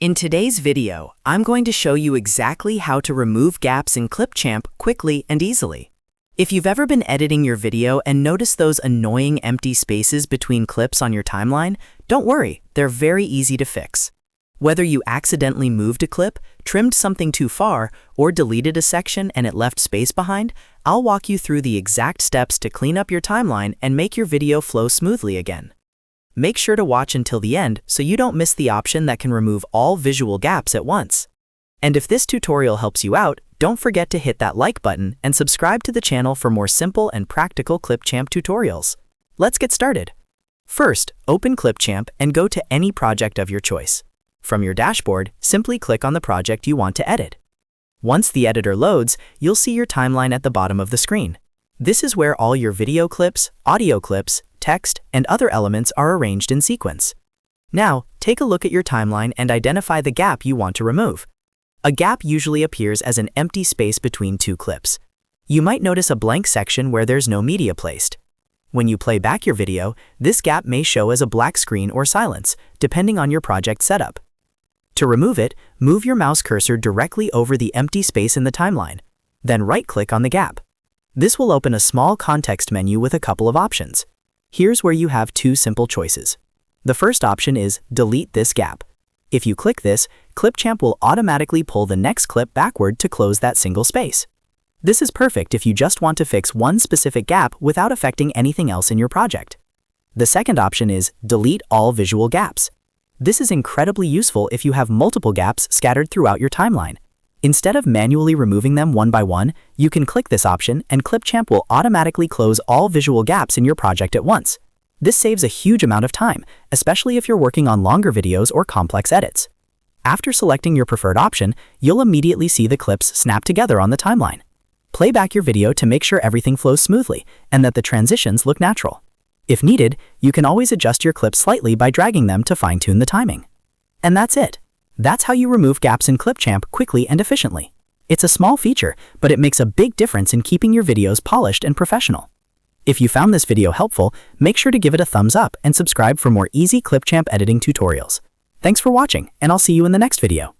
In today's video, I'm going to show you exactly how to remove gaps in Clipchamp quickly and easily. If you've ever been editing your video and noticed those annoying empty spaces between clips on your timeline, don't worry, they're very easy to fix. Whether you accidentally moved a clip, trimmed something too far, or deleted a section and it left space behind, I'll walk you through the exact steps to clean up your timeline and make your video flow smoothly again. Make sure to watch until the end so you don't miss the option that can remove all visual gaps at once. And if this tutorial helps you out, don't forget to hit that like button and subscribe to the channel for more simple and practical Clipchamp tutorials. Let's get started. First, open Clipchamp and go to any project of your choice. From your dashboard, simply click on the project you want to edit. Once the editor loads, you'll see your timeline at the bottom of the screen. This is where all your video clips, audio clips, text, and other elements are arranged in sequence. Now, take a look at your timeline and identify the gap you want to remove. A gap usually appears as an empty space between two clips. You might notice a blank section where there's no media placed. When you play back your video, this gap may show as a black screen or silence, depending on your project setup. To remove it, move your mouse cursor directly over the empty space in the timeline. Then right-click on the gap. This will open a small context menu with a couple of options. Here's where you have two simple choices. The first option is Delete this gap. If you click this, Clipchamp will automatically pull the next clip backward to close that single space. This is perfect if you just want to fix one specific gap without affecting anything else in your project. The second option is Delete all visual gaps. This is incredibly useful if you have multiple gaps scattered throughout your timeline. Instead of manually removing them one by one, you can click this option and Clipchamp will automatically close all visual gaps in your project at once. This saves a huge amount of time, especially if you're working on longer videos or complex edits. After selecting your preferred option, you'll immediately see the clips snap together on the timeline. Play back your video to make sure everything flows smoothly and that the transitions look natural. If needed, you can always adjust your clips slightly by dragging them to fine-tune the timing. And that's it. That's how you remove gaps in Clipchamp quickly and efficiently. It's a small feature, but it makes a big difference in keeping your videos polished and professional. If you found this video helpful, make sure to give it a thumbs up and subscribe for more easy Clipchamp editing tutorials. Thanks for watching, and I'll see you in the next video.